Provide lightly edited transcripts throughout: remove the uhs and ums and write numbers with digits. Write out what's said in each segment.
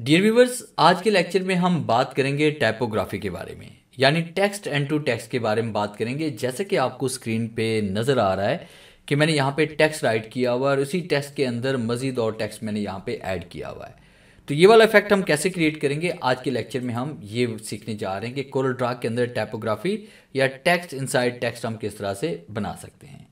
Dear viewers, आज के lecture में हम बात करेंगे टाइपोग्राफी के बारे में, यानी टेक्स्ट एंड टू टेक्स्ट के बारे में बात करेंगे। जैसे कि आपको स्क्रीन पे नज़र आ रहा है कि मैंने यहाँ पे टेक्स्ट राइट किया हुआ है और उसी टेक्स्ट के अंदर मज़ीद और टेक्स्ट मैंने यहाँ पे ऐड किया हुआ है। तो ये वाला इफेक्ट हम कैसे क्रिएट करेंगे, आज के लेक्चर में हम ये सीखने जा रहे हैं कि कोरल ड्रा के अंदर टाइपोग्राफी या टेक्स्ट इनसाइड टेक्स्ट हम किस तरह से बना सकते हैं।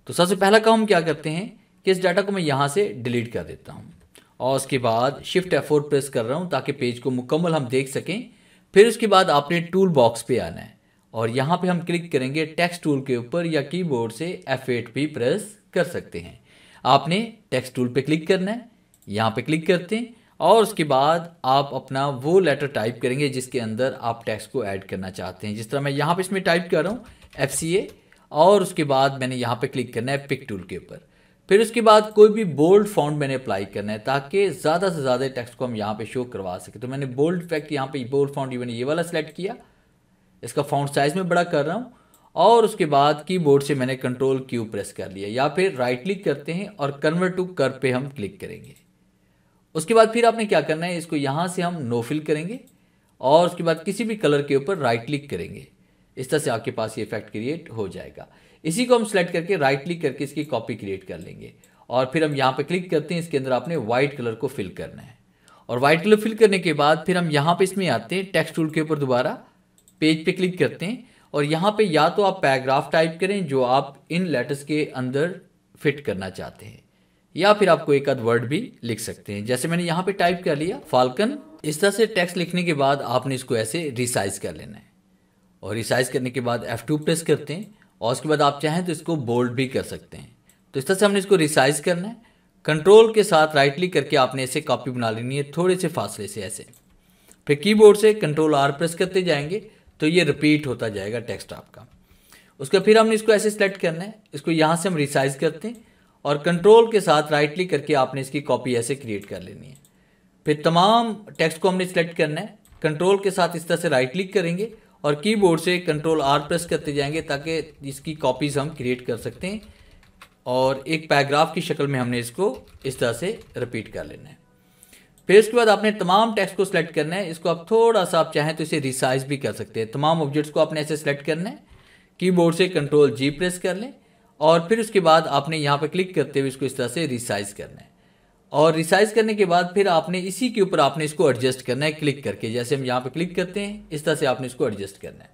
तो सबसे पहला काम हम क्या करते हैं कि इस डाटा को मैं यहाँ से डिलीट कर देता हूँ और उसके बाद शिफ्ट F4 प्रेस कर रहा हूँ ताकि पेज को मुकम्मल हम देख सकें। फिर उसके बाद आपने टूल बॉक्स पे आना है और यहाँ पे हम क्लिक करेंगे टेक्स्ट टूल के ऊपर, या कीबोर्ड से F8 भी प्रेस कर सकते हैं। आपने टेक्स्ट टूल पे क्लिक करना है, यहाँ पे क्लिक करते हैं और उसके बाद आप अपना वो लेटर टाइप करेंगे जिसके अंदर आप टेक्स्ट को ऐड करना चाहते हैं। जिस तरह मैं यहाँ पे इसमें टाइप कर रहा हूँ FCA, और उसके बाद मैंने यहाँ पे क्लिक करना है पिक टूल के ऊपर। फिर उसके बाद कोई भी बोल्ड फॉन्ट मैंने अप्लाई करना है ताकि ज़्यादा से ज़्यादा टेक्स्ट को हम यहाँ पे शो करवा सकें। तो मैंने बोल्ड इफेक्ट यहाँ पे बोल्ड फॉन्ट मैंने ये वाला सेलेक्ट किया, इसका फॉन्ट साइज़ में बड़ा कर रहा हूँ और उसके बाद कीबोर्ड से मैंने कंट्रोल Q प्रेस कर लिया, या फिर राइट क्लिक करते हैं और कन्वर्ट टू कर्व पे हम क्लिक करेंगे। उसके बाद फिर आपने क्या करना है, इसको यहाँ से हम नो फिल करेंगे और उसके बाद किसी भी कलर के ऊपर राइट क्लिक करेंगे। इस तरह से आपके पास ये इफेक्ट क्रिएट हो जाएगा। इसी को हम सेलेक्ट करके राइट क्लिक करके इसकी कॉपी क्रिएट कर लेंगे और फिर हम यहाँ पे क्लिक करते हैं। इसके अंदर आपने वाइट कलर को फिल करना है और वाइट कलर फिल करने के बाद फिर हम यहाँ पे इसमें आते हैं टेक्स्ट टूल के ऊपर, दोबारा पेज पे क्लिक करते हैं और यहाँ पे या तो आप पैराग्राफ टाइप करें जो आप इन लेटर्स के अंदर फिट करना चाहते हैं, या फिर आपको एक आध वर्ड भी लिख सकते हैं। जैसे मैंने यहाँ पे टाइप कर लिया फाल्कन। इस तरह से टेक्स्ट लिखने के बाद आपने इसको ऐसे रिसाइज कर लेना है और रिसाइज करने के बाद F2 प्रेस करते हैं और उसके बाद आप चाहें तो इसको बोल्ड भी कर सकते हैं। तो इस तरह से हमने इसको रिसाइज करना है। कंट्रोल के साथ राइट क्लिक करके आपने ऐसे कॉपी बना लेनी है थोड़े से फासले से ऐसे। फिर कीबोर्ड से कंट्रोल R प्रेस करते जाएंगे तो ये रिपीट होता जाएगा टेक्स्ट आपका। उसके फिर हमने इसको ऐसे सेलेक्ट करना है, इसको यहाँ से हम रिसाइज करते हैं और कंट्रोल के साथ राइट क्लिक करके आपने इसकी कॉपी ऐसे क्रिएट कर लेनी है। फिर तमाम टेक्स्ट को हमने सेलेक्ट करना है, कंट्रोल के साथ इस तरह से राइट क्लिक करेंगे और कीबोर्ड से कंट्रोल R प्रेस करते जाएंगे ताकि इसकी कॉपीज़ हम क्रिएट कर सकते हैं और एक पैराग्राफ की शक्ल में हमने इसको इस तरह से रिपीट कर लेना है। फिर इसके बाद आपने तमाम टेक्स्ट को सिलेक्ट करना है। इसको आप थोड़ा सा आप चाहें तो इसे रिसाइज भी कर सकते हैं। तमाम ऑब्जेक्ट्स को आपने ऐसे सेलेक्ट करना है, कीबोर्ड से कंट्रोल G प्रेस कर लें और फिर उसके बाद आपने यहाँ पर क्लिक करते हुए इसको इस तरह से रिसाइज करना है और रिसाइज करने के बाद फिर आपने इसी के ऊपर आपने इसको एडजस्ट करना है क्लिक करके। जैसे हम यहाँ पे क्लिक करते हैं इस तरह से आपने इसको एडजस्ट करना है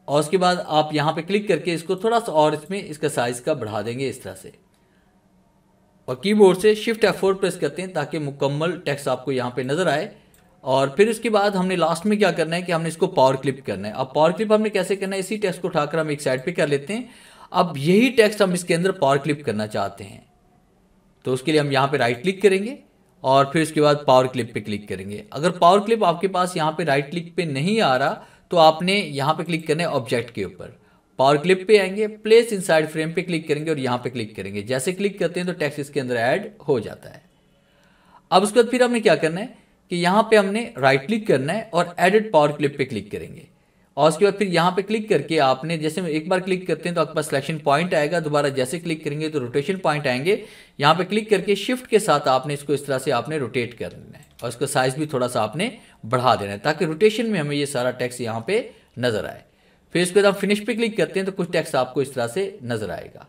और उसके बाद आप यहाँ पे क्लिक करके इसको थोड़ा सा और इसमें इसका साइज का बढ़ा देंगे इस तरह से और कीबोर्ड से शिफ्ट F4 प्रेस करते हैं ताकि मुकम्मल टेक्स्ट आपको यहाँ पे नज़र आए। और फिर उसके बाद हमने लास्ट में क्या करना है कि हमने इसको पावर क्लिप करना है। अब पावर क्लिप हमने कैसे करना है, इसी टेक्स्ट को उठाकर हम एक साइड पर कर लेते हैं। अब यही टेक्स्ट हम इसके अंदर पावर क्लिप करना चाहते हैं तो उसके लिए हम यहाँ पे राइट क्लिक करेंगे और फिर उसके बाद पावर क्लिप पे क्लिक करेंगे। अगर पावर क्लिप आपके पास यहाँ पे राइट क्लिक पे नहीं आ रहा तो आपने यहाँ पे क्लिक करना है ऑब्जेक्ट के ऊपर, पावर क्लिप पे आएंगे, प्लेस इनसाइड फ्रेम पे क्लिक करेंगे और यहाँ पे क्लिक करेंगे। जैसे क्लिक करते हैं तो टेक्स्ट इसके अंदर ऐड हो जाता है। अब उसके बाद फिर हमने क्या करना है कि यहाँ पे हमने राइट क्लिक करना है और एडिट पावर क्लिप पे क्लिक करेंगे और उसके बाद फिर यहाँ पे क्लिक करके आपने जैसे एक बार क्लिक करते हैं तो आपके पास सिलेक्शन पॉइंट आएगा, दोबारा जैसे क्लिक करेंगे तो रोटेशन पॉइंट आएंगे। यहाँ पे क्लिक करके शिफ्ट के साथ आपने इसको इस तरह से आपने रोटेट करना है और इसका साइज भी थोड़ा सा आपने बढ़ा देना है ताकि रोटेशन में हमें ये सारा टेक्स्ट यहाँ पे नजर आए। फिर इसके बाद आप फिनिश पे क्लिक करते हैं तो कुछ टेक्स्ट आपको इस तरह से नजर आएगा।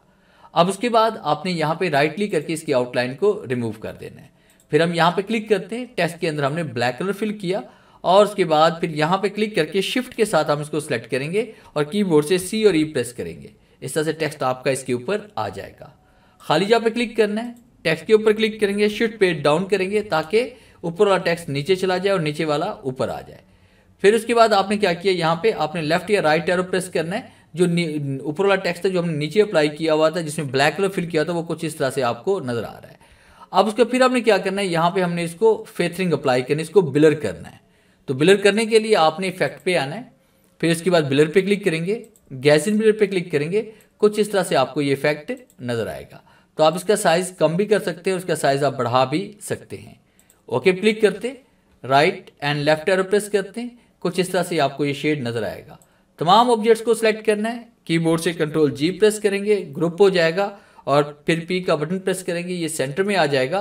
अब उसके बाद आपने यहाँ पे राइट क्लिक करके इसकी आउटलाइन को रिमूव कर देना है। फिर हम यहाँ पे क्लिक करते हैं, टेक्स्ट के अंदर हमने ब्लैक कलर फिल किया और उसके बाद फिर यहाँ पे क्लिक करके शिफ्ट के साथ हम इसको सेलेक्ट करेंगे और कीबोर्ड से C और E प्रेस करेंगे। इस तरह से टेक्स्ट आपका इसके ऊपर आ जाएगा। खाली जगह पे क्लिक करना है, टेक्स्ट के ऊपर क्लिक करेंगे, शिफ्ट पे डाउन करेंगे ताकि ऊपर वाला टेक्स्ट नीचे चला जाए और नीचे वाला ऊपर आ जाए। फिर उसके बाद आपने क्या किया, यहाँ पे आपने लेफ्ट या राइट एरो प्रेस करना है। जो ऊपर वाला टेक्स्ट है जो हमने नीचे अप्लाई किया हुआ था जिसमें ब्लैक कलर फिल किया था वो कुछ इस तरह से आपको नजर आ रहा है। अब उसके फिर आपने क्या करना है, यहाँ पे हमने इसको फेथरिंग अप्लाई करना है, इसको ब्लर करना है। तो ब्लर करने के लिए आपने इफेक्ट पे आना है, फिर इसके बाद ब्लर पे क्लिक करेंगे, गैसिन ब्लर पे क्लिक करेंगे, कुछ इस तरह से आपको ये इफेक्ट नजर आएगा। तो आप इसका साइज कम भी कर सकते हैं, उसका साइज आप बढ़ा भी सकते हैं। ओके क्लिक करते, right and left arrow press करते हैं, कुछ इस तरह से आपको ये शेड नजर आएगा। तमाम ऑब्जेक्ट्स को सिलेक्ट करना है, कीबोर्ड से कंट्रोल G प्रेस करेंगे, ग्रुप हो जाएगा और फिर P का बटन प्रेस करेंगे, ये सेंटर में आ जाएगा